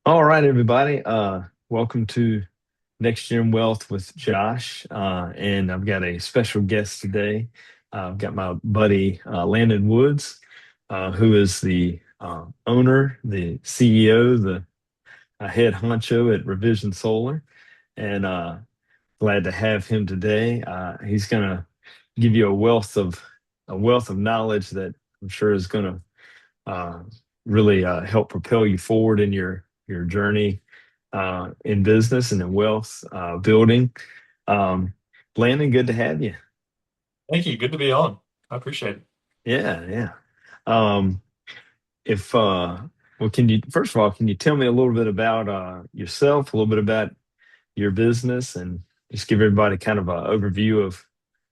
All right, everybody. Welcome to Next Gen Wealth with Josh. And I've got a special guest today. I've got my buddy Landon Woods, who is the owner, the CEO, the head honcho at Revision Solar. And glad to have him today. He's gonna give you a wealth of knowledge that I'm sure is gonna uh, really help propel you forward in your journey in business and in wealth building. Um, Landon, good to have you. Thank you. Good to be on. I appreciate it. Yeah, yeah. Um, if well, can you first of all, can you tell me a little bit about yourself, a little bit about your business, and just give everybody kind of an overview of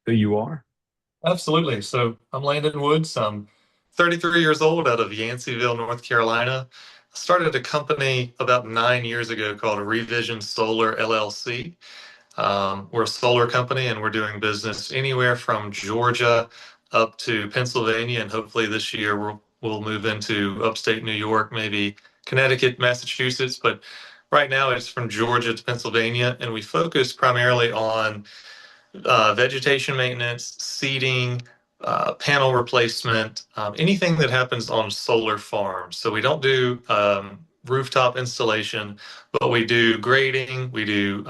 who you are? Absolutely. So I'm Landon Woods. I'm 33 years old out of Yanceyville, North Carolina. I started a company about 9 years ago called Revision Solar LLC. We're a solar company and we're doing business anywhere from Georgia up to Pennsylvania. And hopefully this year we'll move into upstate New York, maybe Connecticut, Massachusetts. But right now it's from Georgia to Pennsylvania. And we focus primarily on vegetation maintenance, seeding, panel replacement, anything that happens on solar farms. So we don't do rooftop installation, but we do grading, we do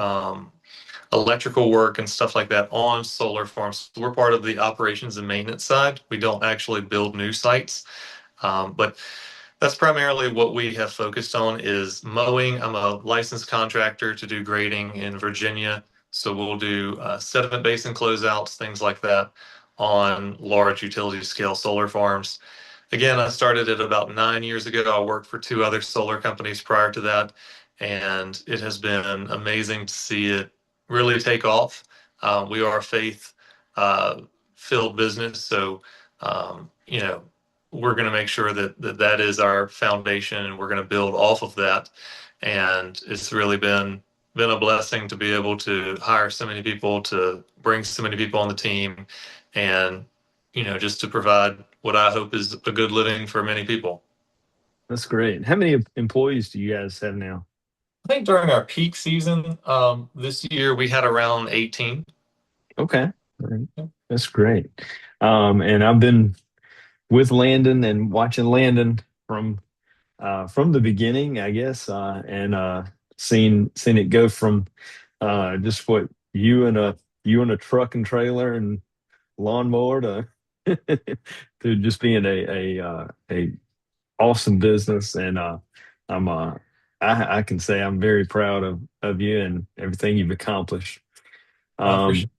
electrical work and stuff like that on solar farms. So we're part of the operations and maintenance side. We don't actually build new sites, but that's primarily what we have focused on is mowing. I'm a licensed contractor to do grading in Virginia. So we'll do sediment basin closeouts, things like that on large utility scale solar farms. Again, I started it about 9 years ago. I worked for two other solar companies prior to that, and it has been amazing to see it really take off. We are a faith uh, filled business, so we're going to make sure that is our foundation, and we're going to build off of that. And it's really been a blessing to be able to hire so many people, to bring so many people on the team, and just to provide what I hope is a good living for many people. That's great. How many employees do you guys have now? I think during our peak season this year, we had around 18. Okay, all right. That's great. And I've been with Landon and watching Landon from the beginning, I guess, and seen it go from just what you and a truck and trailer and lawnmower to to just being a awesome business, and I'm I can say I'm very proud of you and everything you've accomplished. I appreciate Um,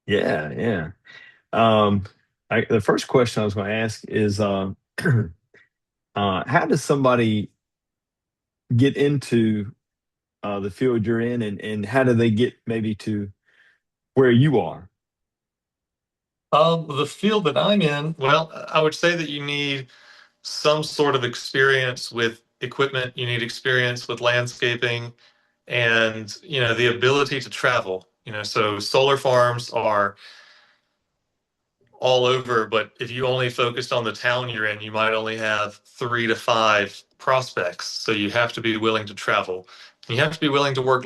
yeah, yeah. Um, the first question I was going to ask is, how does somebody get into the field you're in, and how do they get maybe to where you are? the field that I'm in. Well, I would say that you need some sort of experience with equipment. You need experience with landscaping and, the ability to travel. So solar farms are all over, but if you only focused on the town you're in, you might only have 3 to 5 prospects. So you have to be willing to travel. You have to be willing to work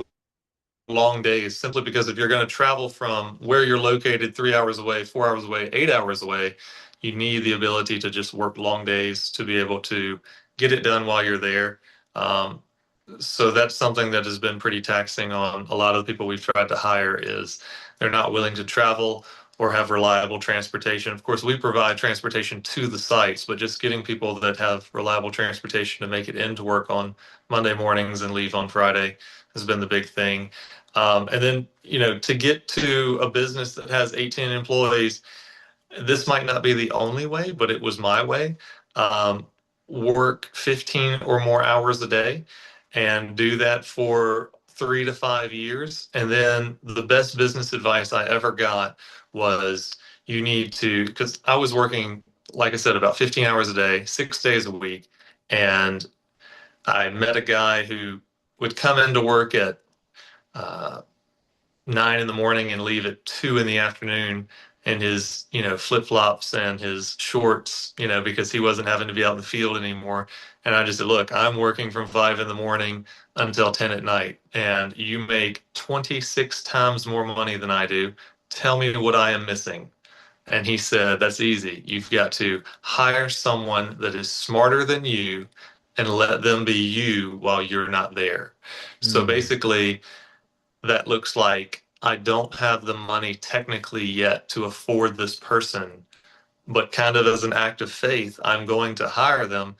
long days simply because if you're going to travel from where you're located 3 hours away, 4 hours away, 8 hours away, you need the ability to just work long days to be able to get it done while you're there. Um, so that's something that has been pretty taxing on a lot of the people we've tried to hire is they're not willing to travel or have reliable transportation. Of course, we provide transportation to the sites, but just getting people that have reliable transportation to make it into work on Monday mornings and leave on Friday has been the big thing. And then, to get to a business that has 18 employees, this might not be the only way, but it was my way. Um, Work 15 or more hours a day and do that for 3 to 5 years. And then the best business advice I ever got was you need to, because I was working, like I said, about 15 hours a day, 6 days a week. And I met a guy who would come into work at uh, 9 in the morning and leave at 2 in the afternoon. in his, flip flops and his shorts, because he wasn't having to be out in the field anymore. And I just said, look, I'm working from 5 in the morning until 10 at night, and you make 26 times more money than I do. Tell me what I am missing. And he said, that's easy. You've got to hire someone that is smarter than you and let them be you while you're not there. So Mm, basically, that looks like I don't have the money technically yet to afford this person, but kind of as an act of faith, I'm going to hire them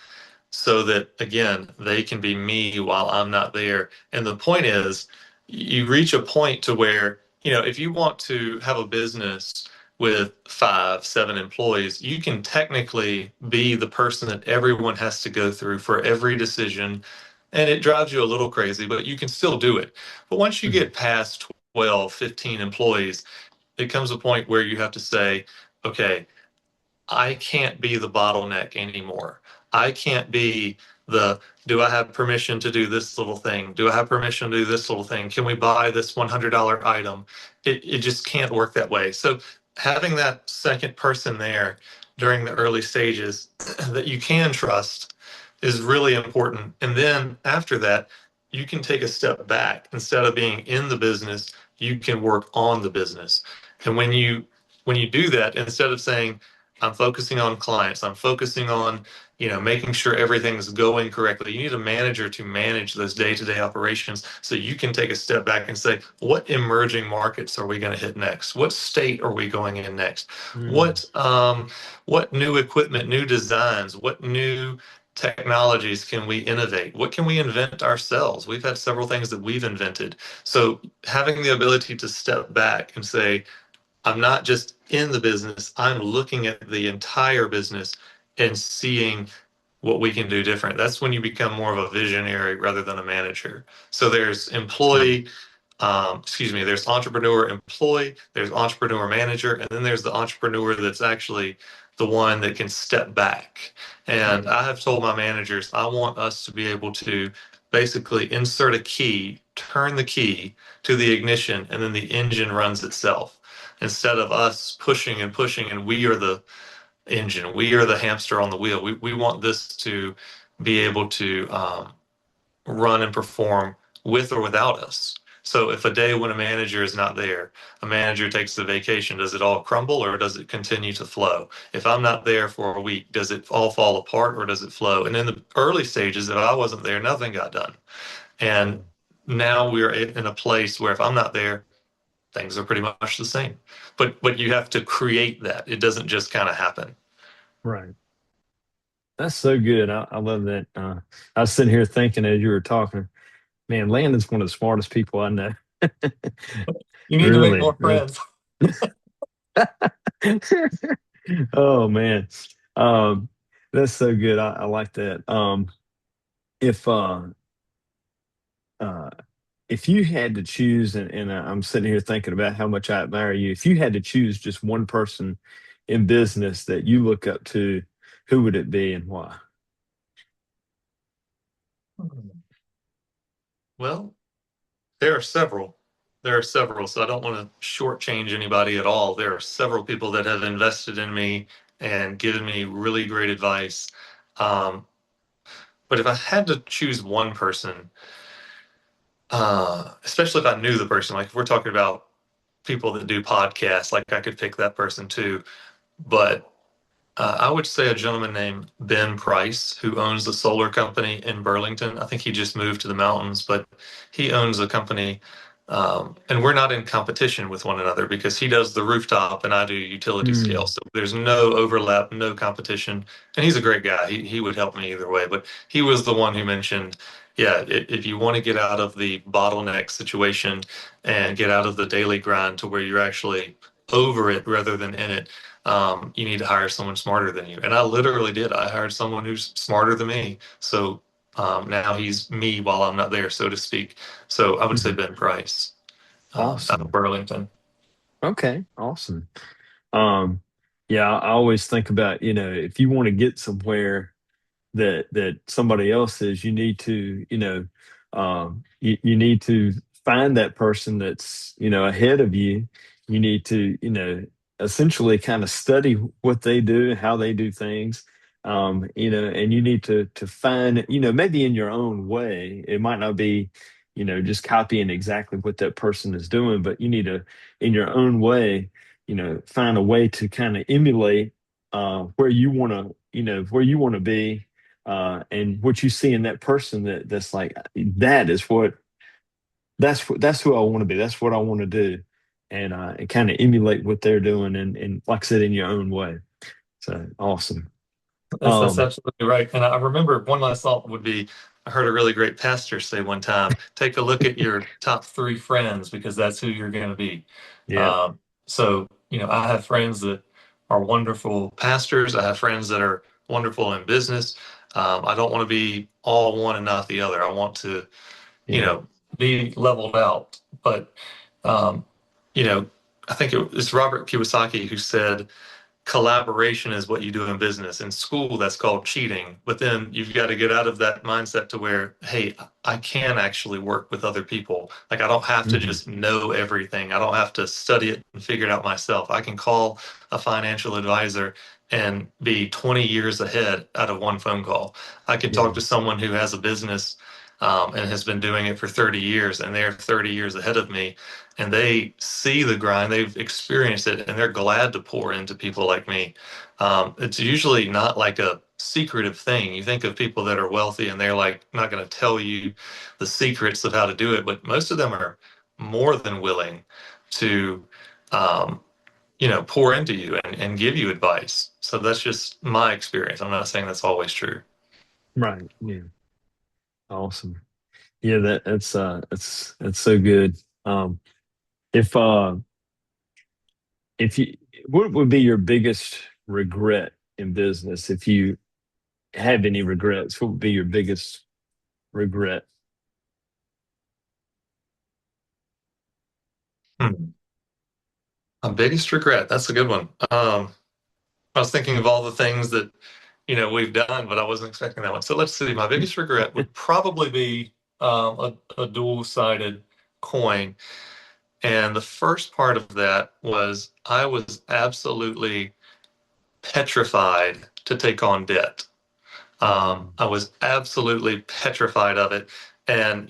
so that again they can be me while I'm not there. And the point is, you reach a point to where, if you want to have a business with 5 7 employees, you can technically be the person that everyone has to go through for every decision, and it drives you a little crazy, but you can still do it. But once you mm, get past 12 15 employees, it comes a point where you have to say, okay, I can't be the bottleneck anymore. I can't be the, do I have permission to do this little thing? Do I have permission to do this little thing? Can we buy this $100 item? It just can't work that way. So having that second person there during the early stages that you can trust is really important. And then after that, you can take a step back. Instead of being in the business, you can work on the business. And when you do that, instead of saying, I'm focusing on clients. I'm focusing on, making sure everything's going correctly. You need a manager to manage those day-to-day operations so you can take a step back and say, what emerging markets are we going to hit next? What state are we going in next? mm, What new equipment, new designs, what new technologies can we innovate? What can we invent ourselves? We've had several things that we've invented. So having the ability to step back and say, I'm not just in the business, I'm looking at the entire business and seeing what we can do different. That's when you become more of a visionary rather than a manager. So there's mm, there's entrepreneur employee, there's entrepreneur manager, and then there's the entrepreneur that's actually the one that can step back. And mm, I have told my managers, I want us to be able to basically insert a key, turn the key to the ignition, and then the engine runs itself. Instead of us pushing and pushing, and we are the engine, we are the hamster on the wheel. We want this to be able to run and perform with or without us. So if a day when a manager is not there, a manager takes the vacation, does it all crumble or does it continue to flow? If I'm not there for a week, does it all fall apart or does it flow? And in the early stages, if I wasn't there, nothing got done. And mm. now we're in a place where if I'm not there, things are pretty much the same. But you have to create that. It doesn't just kind of happen. Right. That's so good. I love that. I was sitting here thinking as you were talking, man, Landon's one of the smartest people I know. You need to make Really, more really. friends. Oh man. Um, that's so good. I like that. If uh if you had to choose, and I'm sitting here thinking about how much I admire you, if you had to choose just one person in business that you look up to, who would it be and why? Well, there are several. There are several, so I don't want to shortchange anybody at all. There are several people that have invested in me and given me really great advice. Um, but if I had to choose one person, especially if I knew the person, like if we're talking about people that do podcasts, like I could pick that person too. But I would say a gentleman named Ben Price, who owns the solar company in Burlington. I think he just moved to the mountains, but he owns a company. And we're not in competition with one another because he does the rooftop and I do utility scale. Hmm. So there's no overlap, no competition. And he's a great guy. He would help me either way. But he was the one who mentioned, yeah, if you want to get out of the bottleneck situation and get out of the daily grind to where you're actually over it rather than in it, you need to hire someone smarter than you. And I literally did. I hired someone who's smarter than me. So now he's me while I'm not there, so to speak. So I would say Mhm. Ben Price, out of Awesome. Burlington. Okay, awesome. Um, yeah, I always think about, if you want to get somewhere that somebody else is, you need to, you need to find that person that's, ahead of you. You need to, essentially kind of study what they do and how they do things. And you need to find, maybe in your own way. It might not be, just copying exactly what that person is doing, but you need to, in your own way, find a way to kind of emulate where you want to, where you want to be, and what you see in that person that's like that is what that's who I want to be. That's what I want to do, and kind of emulate what they're doing, and like I said, in your own way. So awesome. That's Um, absolutely right. And I remember one last thought would be, I heard a really great pastor say one time, take a look at your top three friends because that's who you're going to be. yeah, Um, so, I have friends that are wonderful pastors. I have friends that are wonderful in business. I don't want to be all one and not the other. I want to, you yeah, know, be leveled out. But, um, you know, I think it's Robert Kiyosaki who said, collaboration is what you do in business. In school, that's called cheating. But then you've got to get out of that mindset to where, hey, I can actually work with other people. Like I don't have to hmm just know everything. I don't have to study it and figure it out myself. I can call a financial advisor and be 20 years ahead out of one phone call. I can talk yeah, to someone who has a business and has been doing it for 30 years and they're 30 years ahead of me and they see the grind, they've experienced it, and they're glad to pour into people like me. It's usually not like a secretive thing. You think of people that are wealthy and they're like not going to tell you the secrets of how to do it, but most of them are more than willing to, um, pour into you and give you advice. So that's just my experience. I'm not saying that's always true. right, yeah, awesome. Yeah, that's so good. Um, if uh, if you, what would be your biggest regret in business if you have any regrets? What would be your biggest regret? Hmm. My biggest regret. That's a good one. I was thinking of all the things that, we've done, but I wasn't expecting that one. So let's see. My biggest regret would probably be a dual-sided coin. And the first part of that was I was absolutely petrified to take on debt. I was absolutely petrified of it. And,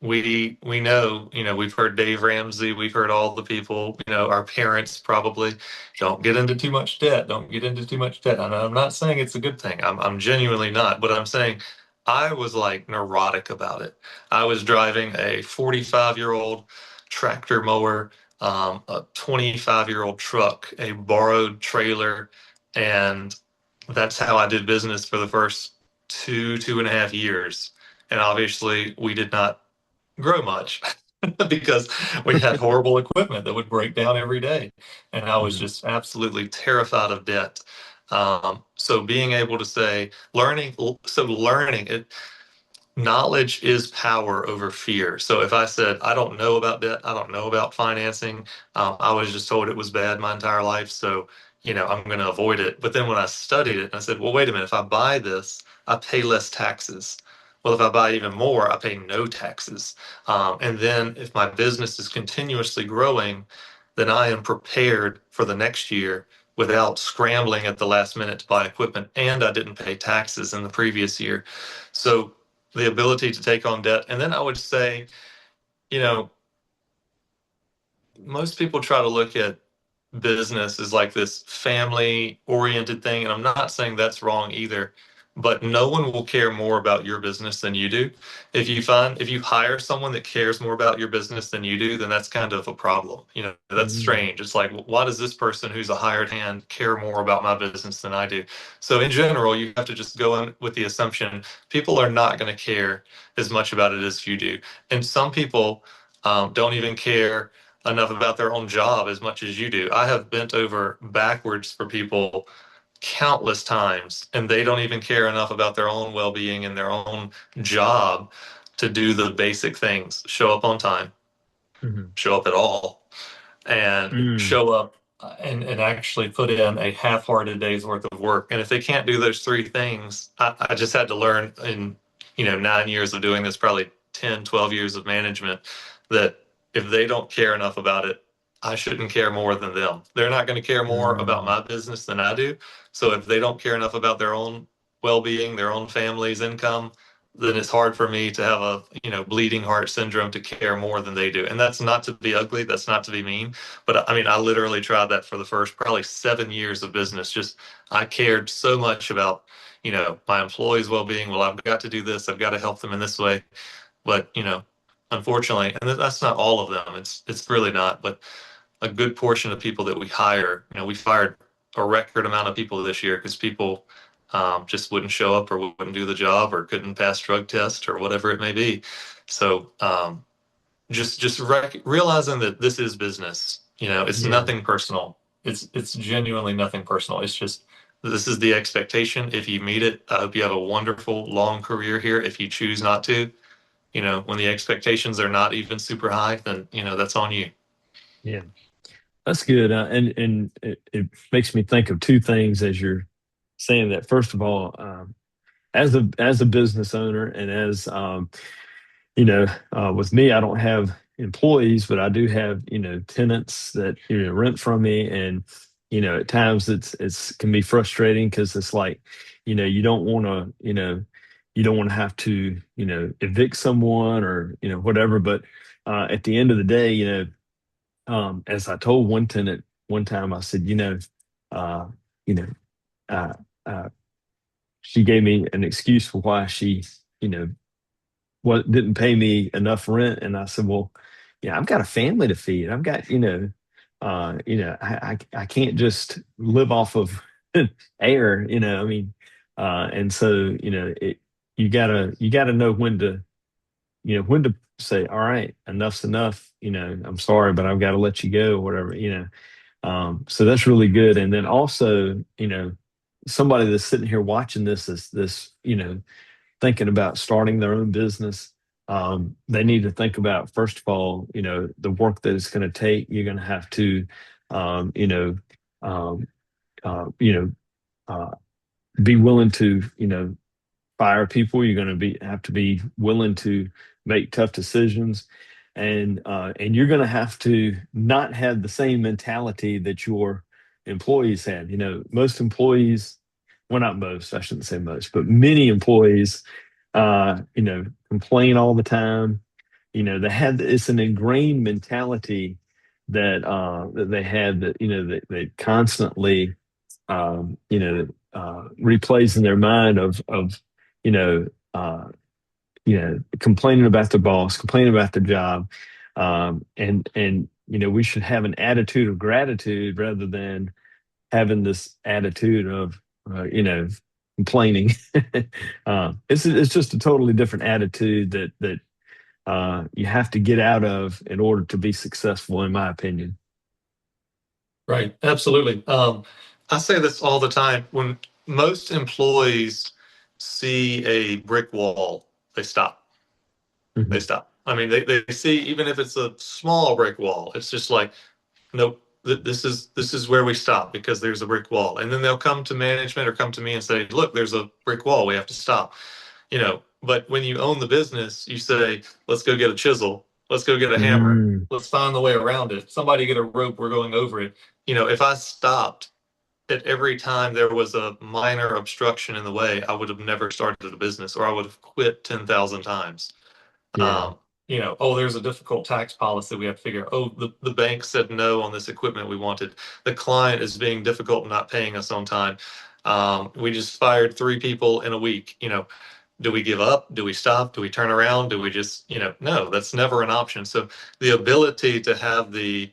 we know, we've heard Dave Ramsey, we've heard all the people, our parents probably don't get into too much debt, don't get into too much debt. And I'm not saying it's a good thing. I'm genuinely not, but I'm saying I was like neurotic about it. I was driving a 45-year-old tractor mower, a 25-year-old truck, a borrowed trailer, and that's how I did business for the first 2.5 years. And obviously, we did not grow much because we had horrible equipment that would break down every day. And I was Mhm. just absolutely terrified of debt. So being able to say, learning it, knowledge is power over fear. So if I said, I don't know about debt, I don't know about financing, I was just told it was bad my entire life. So, I'm going to avoid it. But then when I studied it, I said, well, wait a minute, if I buy this, I pay less taxes. Well, if I buy even more, I pay no taxes. And then if my business is continuously growing, then I am prepared for the next year without scrambling at the last minute to buy equipment. And I didn't pay taxes in the previous year. So the ability to take on debt. And then I would say, you know, most people try to look at business as like this family oriented thing. And I'm not saying that's wrong either, but no one will care more about your business than you do. If you hire someone that cares more about your business than you do, then that's kind of a problem. That's Mhm. strange. It's like, why does this person who's a hired hand care more about my business than I do? So in general, you have to just go in with the assumption people are not going to care as much about it as you do. And some people don't even care enough about their own job as much as you do. I have bent over backwards for people countless times, and they don't even care enough about their own well being and their own job to do the basic things: show up on time, Mhm. show up at all, and Mm. show up and actually put in a half-hearted day's worth of work. And if they can't do those three things, I just had to learn in 9 years of doing this, probably 10, 12 years of management, that if they don't care enough about it, I shouldn't care more than them. They're not going to care more about Mm, my business than I do. So if they don't care enough about their own well-being, their own family's income, then it's hard for me to have a, bleeding heart syndrome to care more than they do. And that's not to be ugly, that's not to be mean, but I mean, I literally tried that for the first probably 7 years of business. Just I cared so much about, my employees' well-being. Well, I've got to do this, I've got to help them in this way. But, unfortunately, and that's not all of them. It's really not, but a good portion of people that we hire. We fired a record amount of people this year because people just wouldn't show up or wouldn't do the job or couldn't pass drug tests or whatever it may be. So just realizing that this is business. It's yeah, nothing personal. It's genuinely nothing personal. It's just this is the expectation. If you meet it, I hope you have a wonderful long career here. If you choose not to, when the expectations are not even super high, then that's on you. yeah. That's good. And it makes me think of two things as you're saying that. First of all, as a business owner and as with me, I don't have employees, but I do have, tenants that, rent from me. And, at times it's can be frustrating because it's like, you don't want to, you don't want to have to, evict someone or, whatever. But at the end of the day, as I told one tenant one time, I said, uh, you know, uh, uh, she gave me an excuse for why she, you know, what didn't pay me enough rent. And I said, well, yeah, I've got a family to feed. I've got, I can't just live off of air, I mean, and so, you gotta know when to say, all right, enough's enough, I'm sorry, but I've got to let you go or whatever, so that's really good. And then also, somebody that's sitting here watching this, thinking about starting their own business, they need to think about, first of all, the work that it's going to take. You're going to have to, um, you know, um, you know, uh, be willing to, fire people. You're going to have to be willing to make tough decisions, and you're going to have to not have the same mentality that your employees had. Most employees, well, not most, I shouldn't say most, but many employees, complain all the time. They had it's an ingrained mentality that they had that they constantly replays in their mind of you know, uh, complaining about the boss, complaining about the job, and we should have an attitude of gratitude rather than having this attitude of complaining. It's just a totally different attitude that you have to get out of in order to be successful, in my opinion. Right, absolutely. I say this all the time. When most employees see a brick wall, they stop. They Mhm. stop. I mean, they see, even if it's a small brick wall, it's just like, nope, this is where we stop because there's a brick wall. And then they'll come to management or come to me and say, look, there's a brick wall, we have to stop. But when you own the business, you say, let's go get a chisel, let's go get a hammer, Mm, let's find the way around it. Somebody get a rope, we're going over it. If I stopped at every time there was a minor obstruction in the way, I would have never started a business or I would have quit 10,000 times. yeah, Um, oh, there's a difficult tax policy we have to figure. Oh, the bank said no on this equipment we wanted. The client is being difficult, not paying us on time. We just fired 3 people in a week. Do we give up? Do we stop? Do we turn around? Do we just, no, that's never an option. So the ability to have the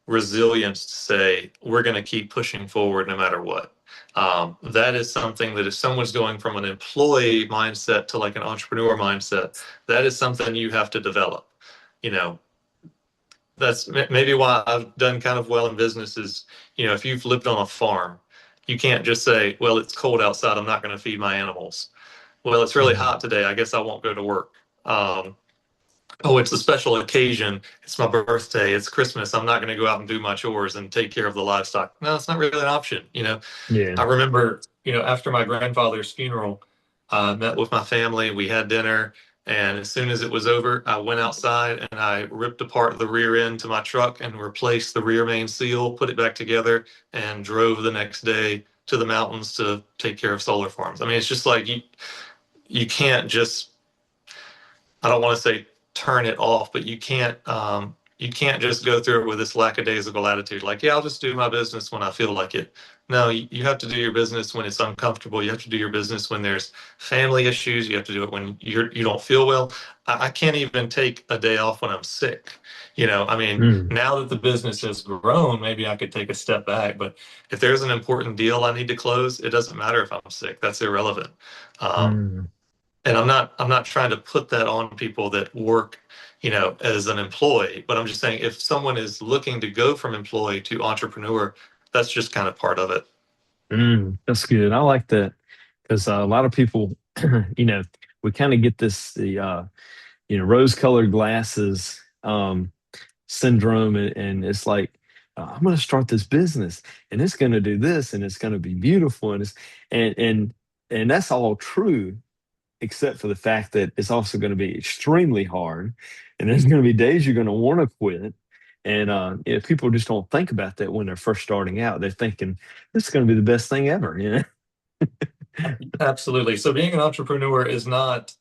resilience to say, we're going to keep pushing forward no matter what. That is something that if someone's going from an employee mindset to like an entrepreneur mindset, that is something you have to develop. You know, that's maybe why I've done kind of well in business is, if you've lived on a farm, you can't just say, well, it's cold outside, I'm not going to feed my animals. Well, it's really yeah, hot today, I guess I won't go to work. Um, oh, it's a special occasion. It's my birthday. It's Christmas. I'm not going to go out and do my chores and take care of the livestock. No, it's not really an option. yeah. I remember, after my grandfather's funeral, I met with my family. We had dinner. And as soon as it was over, I went outside and I ripped apart the rear end to my truck and replaced the rear main seal, put it back together, and drove the next day to the mountains to take care of solar farms. I mean, it's just like you can't just, I don't want to say turn it off, but you can't just go through it with this lackadaisical attitude. Like, yeah, I'll just do my business when I feel like it. No, you have to do your business when it's uncomfortable. You have to do your business when there's family issues. You have to do it when you don't feel well. I can't even take a day off when I'm sick. I mean, Mm, now that the business has grown, maybe I could take a step back. But if there's an important deal I need to close, it doesn't matter if I'm sick. That's irrelevant. Um, mm, and I'm not trying to put that on people that work, as an employee, but I'm just saying if someone is looking to go from employee to entrepreneur, that's just kind of part of it. that's good. I like that because a lot of people, you know, we kind of get the rose-colored glasses syndrome, and it's like I'm going to start this business, and it's going to do this, and it's going to be beautiful, and and and that's all true, except for the fact that it's also going to be extremely hard, and there's going to be days you're going to want to quit. And people just don't think about that when they're first starting out. They're thinking this is going to be the best thing ever. Absolutely. So being an entrepreneur is not,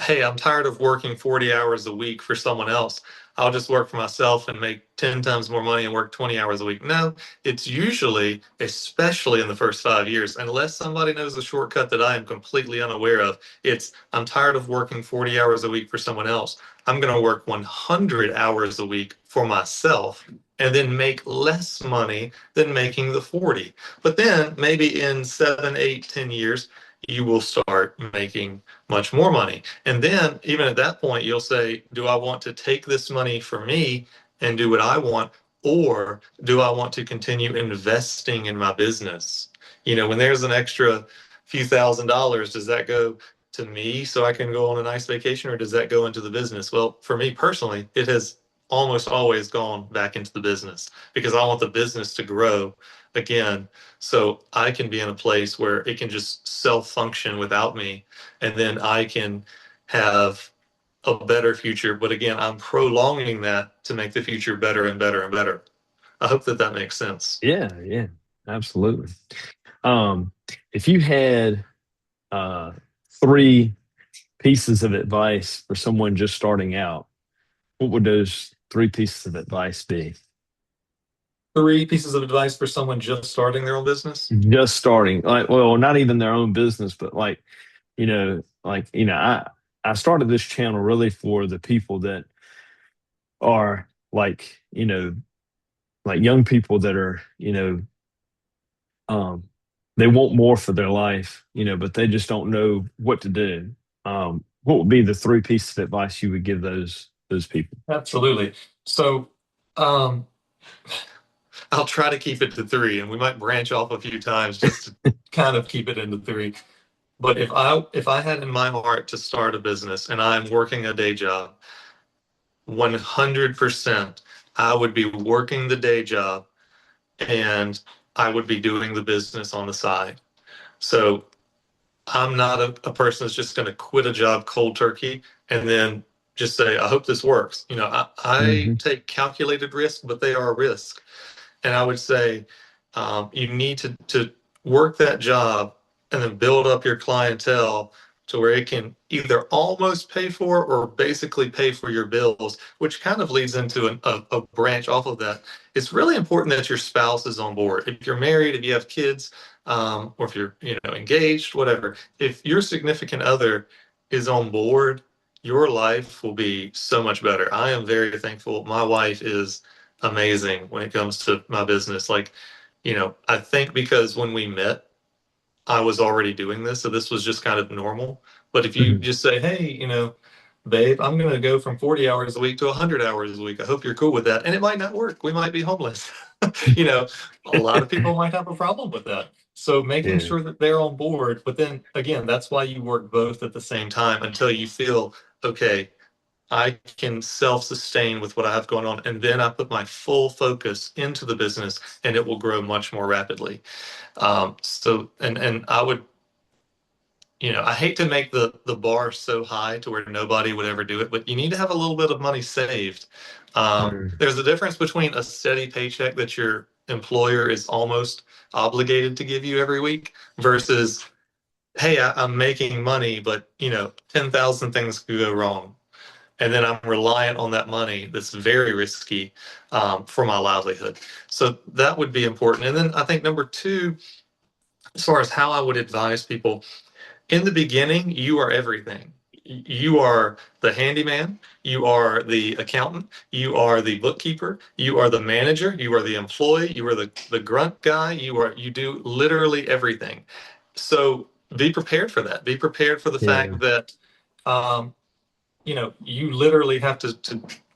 hey, I'm tired of working 40 hours a week for someone else. I'll just work for myself and make 10 times more money and work 20 hours a week. No, it's usually, especially in the first 5 years, unless somebody knows a shortcut that I am completely unaware of, it's I'm tired of working 40 hours a week for someone else. I'm going to work 100 hours a week for myself and then make less money than making the 40. But then maybe in 7, 8, 10 years, you will start making much more money. And then, even at that point, you'll say, do I want to take this money for me and do what I want? Or do I want to continue investing in my business? When there's an extra few $1,000s, does that go to me so I can go on a nice vacation, or does that go into the business? Well, for me personally, it has almost always gone back into the business because I want the business to grow again so I can be in a place where it can just self function without me, and then I can have a better future. But again, I'm prolonging that to make the future better and better and better. I hope that that makes sense. Yeah, yeah, absolutely. Um, if you had uh, three pieces of advice for someone just starting out, what would those three pieces of advice be? Three pieces of advice for someone just starting their own business. Just starting, like, well, not even their own business, but I started this channel really for the people that are like young people that are, um, they want more for their life, but they just don't know what to do. What would be the three pieces of advice you would give those people? Absolutely. So, um, I'll try to keep it to three, and we might branch off a few times just to kind of keep it into three. But if I had in my heart to start a business and I'm working a day job, 100% I would be working the day job and I would be doing the business on the side. So I'm not a person that's just going to quit a job cold turkey and then just say, I hope this works. I Hmm. take calculated risk, but they are a risk. And I would say you need to work that job and then build up your clientele to where it can either almost pay for or basically pay for your bills, which kind of leads into a branch off of that. It's really important that your spouse is on board. If you're married, if you have kids, or if you're engaged, whatever, if your significant other is on board, your life will be so much better. I am very thankful. My wife is amazing when it comes to my business. Like, I think because when we met, I was already doing this, so this was just kind of normal. But if you Hmm. just say, hey, babe, I'm going to go from 40 hours a week to 100 hours a week. I hope you're cool with that. And it might not work. We might be homeless. you know, a lot of people might have a problem with that. So making Yeah. sure that they're on board, but then again, that's why you work both at the same time until you feel, okay, I can self-sustain with what I have going on, and then I put my full focus into the business, and it will grow much more rapidly. So, and I would I hate to make the bar so high to where nobody would ever do it, but you need to have a little bit of money saved. Mm, There's a difference between a steady paycheck that your employer is almost obligated to give you every week versus, hey, I'm making money, but 10,000 things could go wrong. And then I'm reliant on that money that's very risky for my livelihood. So that would be important. And then I think number two, as far as how I would advise people, in the beginning, you are everything. You are the handyman, you are the accountant, you are the bookkeeper, you are the manager, you are the employee, you are the grunt guy, you do literally everything. So be prepared for that. Be prepared for the yeah, fact that um, you literally have to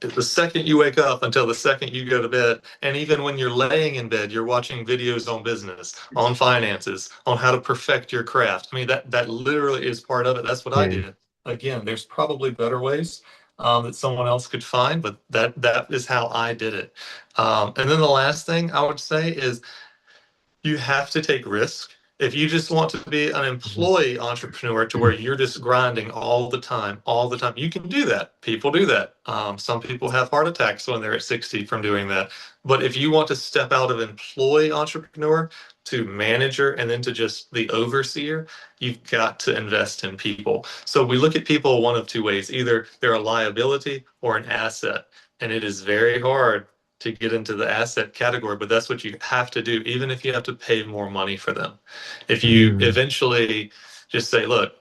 the second you wake up until the second you go to bed, and even when you're laying in bed, you're watching videos on business, on finances, on how to perfect your craft. I mean, that literally is part of it. That's what I yeah. did. Again, there's probably better ways that someone else could find, but that is how I did it. And then the last thing I would say is you have to take risk. If you just want to be an Mhm. employee entrepreneur to where you're just grinding all the time, you can do that. People do that. Some people have heart attacks when they're at 60 from doing that. But if you want to step out of employee entrepreneur to manager and then to just the overseer, you've got to invest in people. So we look at people one of two ways. Either they're a liability or an asset. And it is very hard to get into the asset category, but that's what you have to do, even if you have to pay more money for them. If you Mm, eventually just say, look,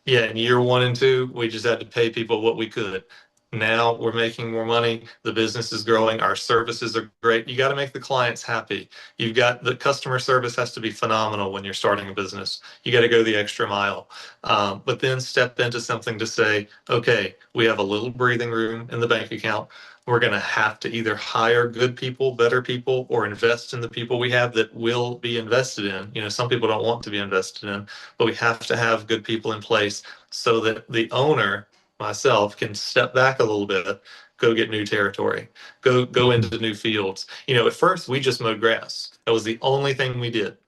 yeah, in year one and two, we just had to pay people what we could. Now we're making more money. The business is growing. Our services are great. You got to make the clients happy. You've got the customer service has to be phenomenal when you're starting a business. You got to go the extra mile. But then step into something to say, okay, we have a little breathing room in the bank account. We're going to have to either hire good people, better people, or invest in the people we have that will be invested in. Some people don't want to be invested in, but we have to have good people in place so that the owner, myself, can step back a little bit, go get new territory, go mhm, into new fields. At first we just mowed grass. That was the only thing we did.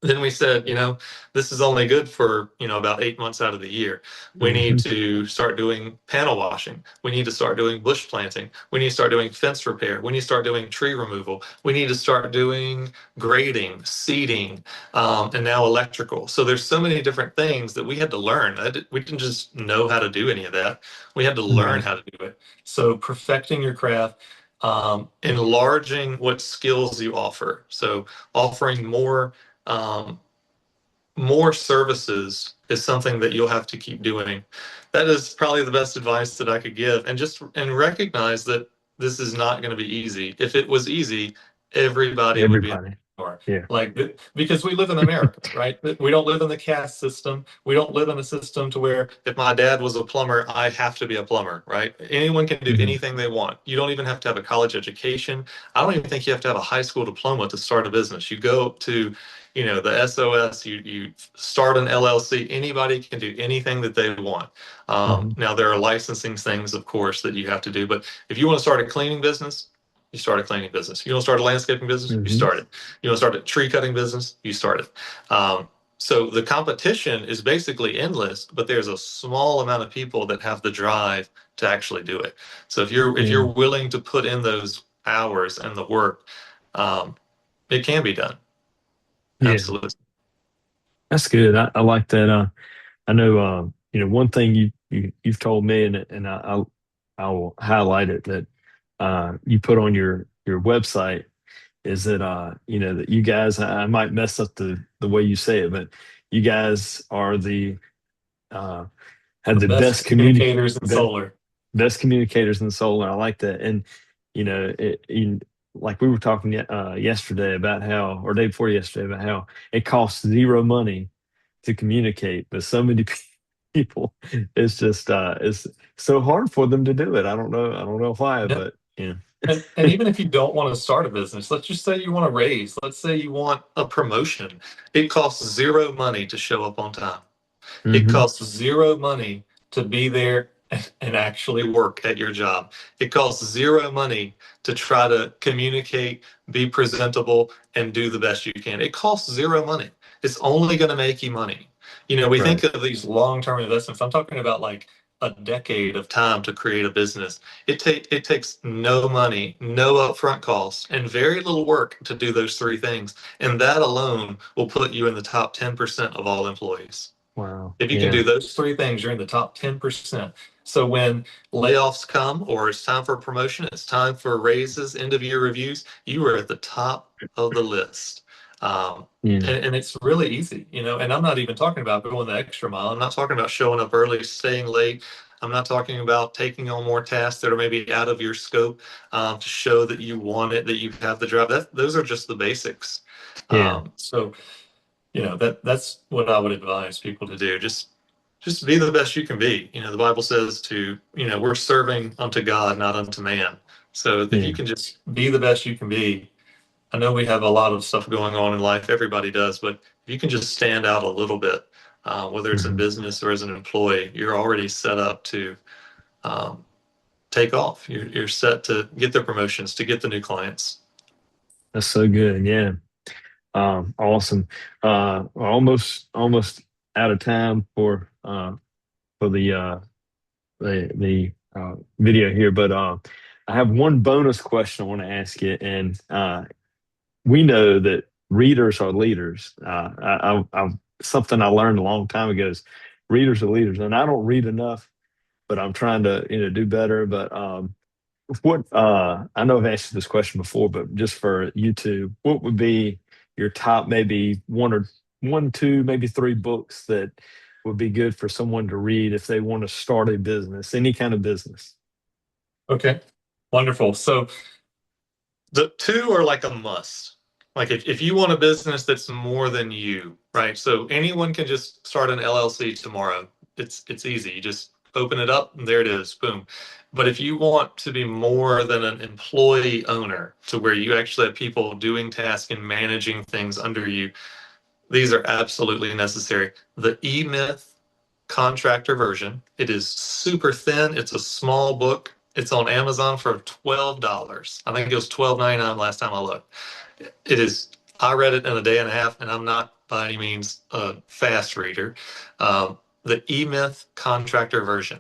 Then we said, this is only good for, about 8 months out of the year. We need mhm, to start doing panel washing. We need to start doing bush planting. We need to start doing fence repair. We need to start doing tree removal. We need to start doing grading, seeding, and now electrical. So there's so many different things that we had to learn. We didn't just know how to do any of that. We had to learn right. how to do it. So perfecting your craft, enlarging what skills you offer. So offering um, more services is something that you'll have to keep doing. That is probably the best advice that I could give. And recognize that this is not going to be easy. If it was easy, everybody would be Everybody. more Yeah. like because we live in America, right? We don't live in the caste system. We don't live in a system to where if my dad was a plumber, I have to be a plumber, right? Anyone can do Mhm, anything they want. You don't even have to have a college education. I don't even think you have to have a high school diploma to start a business. You go to the SOS, you start an LLC, anybody can do anything that they want. mhm, Now, there are licensing things, of course, that you have to do, but if you want to start a cleaning business, you start a cleaning business. You want to start a landscaping business, you mhm. start it. You want to start a tree cutting business, you start it. So the competition is basically endless, but there's a small amount of people that have the drive to actually do it. So if you're Yeah. willing to put in those hours and the work, um, it can be done. Yeah. Absolutely. That's good. I like that. I know, one thing you've told me, and I will highlight it, that you put on your website is that, that you guys, I might mess up the way you say it, but you guys are uh, have The the best communicators in solar. best communicators in solar. I like that. And, like we were talking yesterday about how, or day before yesterday, about how it costs zero money to communicate, but so many people, it's so hard for them to do it. I don't know why, Yeah. but yeah. And even if you don't want to start a business, let's just say you want to raise, let's say you want a promotion. It costs zero money to show up on time. It Hmm. costs zero money to be there and actually work at your job. It costs zero money to try to communicate, be presentable, and do the best you can. It costs zero money. It's only going to make you money. We Right. think of these long-term investments. I'm talking about like a decade of time to create a business. It takes no money, no upfront costs, and very little work to do those three things. And that alone will put you in the top 10% of all employees. Wow. If you can Yeah. do those three things, you're in the top 10%. So when layoffs come or it's time for promotion, it's time for raises, end of year reviews, you are at the top of the list. Um, Yeah. and it's really easy. And I'm not even talking about going the extra mile. I'm not talking about showing up early, staying late. I'm not talking about taking on more tasks that are maybe out of your scope to show that you want it, that you have the drive. Those are just the basics. Yeah. That's what I would advise people to do. Just be the best you can be. The Bible says we're serving unto God, not unto man. So if Yeah. you can just be the best you can be, I know we have a lot of stuff going on in life. Everybody does, but if you can just stand out a little bit, whether it's in Hmm. business or as an employee, you're already set up to um, take off. You're set to get the promotions, to get the new clients. That's so good. Yeah. Awesome. We're almost out of time for the video here, but I have one bonus question I want to ask you, and we know that readers are leaders. Something I learned a long time ago is readers are leaders, and I don't read enough, but I'm trying to do better. But what I know I've asked you this question before, but just for you two, what would be your top maybe one, two, maybe three books that would be good for someone to read if they want to start a business, any kind of business? Okay, wonderful. So the two are like a must. Like if you want a business that's more than you, right? So anyone can just start an LLC tomorrow. It's easy. You just open it up and there it is. Boom. But if you want to be more than an employee owner to where you actually have people doing tasks and managing things under you, these are absolutely necessary. The E-Myth contractor version. It is super thin. It's a small book. It's on Amazon for $12. I think it was $12.99 last time I looked. It is. I read it in a day and a half, and I'm not by any means a fast reader. The E-Myth contractor version.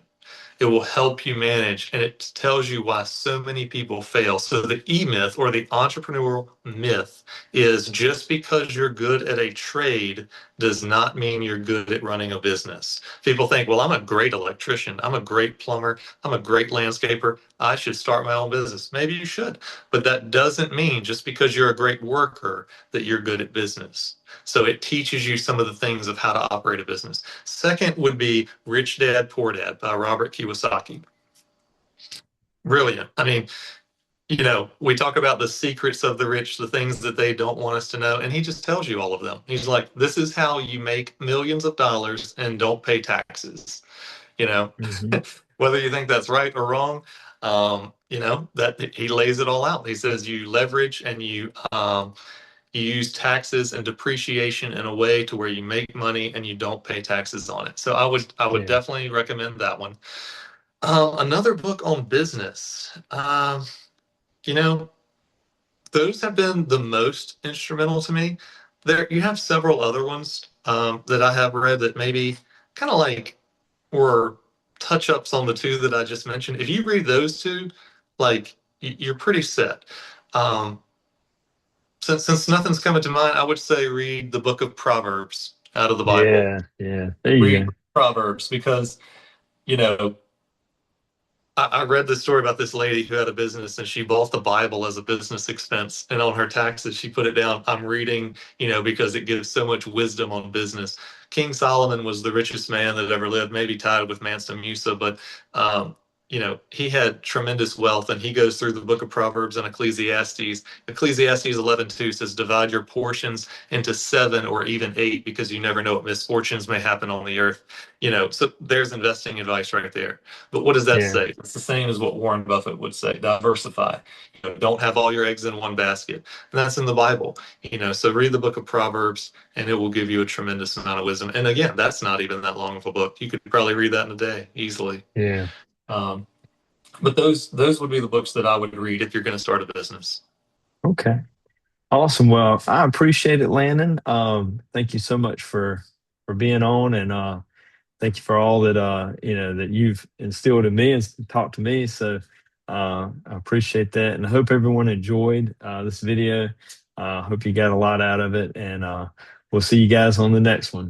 It will help you manage, and it tells you why so many people fail. So the E-myth or the entrepreneurial myth is just because you're good at a trade does not mean you're good at running a business. People think, well, I'm a great electrician, I'm a great plumber, I'm a great landscaper, I should start my own business. Maybe you should, but that doesn't mean just because you're a great worker that you're good at business. So it teaches you some of the things of how to operate a business. Second would be Rich Dad, Poor Dad by Robert Kiyosaki. Brilliant. I mean, we talk about the secrets of the rich, the things that they don't want us to know, and he just tells you all of them. He's like, this is how you make millions of dollars and don't pay taxes. You know, Hmm. whether you think that's right or wrong, that he lays it all out. He says you leverage and you use taxes and depreciation in a way to where you make money and you don't pay taxes on it. So I would Yeah. definitely recommend that one. Another book on business. You know, those have been the most instrumental to me. There, you have several other ones that I have read that maybe kind of like were touch ups on the two that I just mentioned. If you read those two, like you're pretty set. Um, since nothing's coming to mind, I would say read the book of Proverbs out of the Bible. Yeah. Yeah. There you Read go. Proverbs because, you know, I read this story about this lady who had a business and she bought the Bible as a business expense. And on her taxes, she put it down. I'm reading, because it gives so much wisdom on business. King Solomon was the richest man that ever lived, maybe tied with Mansa Musa, but, he had tremendous wealth. And he goes through the book of Proverbs and Ecclesiastes. Ecclesiastes 11:2 says, divide your portions into seven or even eight because you never know what misfortunes may happen on the earth. So there's investing advice right there. But what does that Yeah. say? It's the same as what Warren Buffett would say: diversify. Don't have all your eggs in one basket. And that's in the Bible. So read the book of Proverbs, and it will give you a tremendous amount of wisdom. And again, that's not even that long of a book. You could probably read that in a day easily. Yeah. Um, but those would be the books that I would read if you're going to start a business. Okay. Awesome. Well, I appreciate it, Landon. Thank you so much for for being on, and thank you for all that that you've instilled in me and talked to me. So I appreciate that, and I hope everyone enjoyed this video. Hope you got a lot out of it, and we'll see you guys on the next one.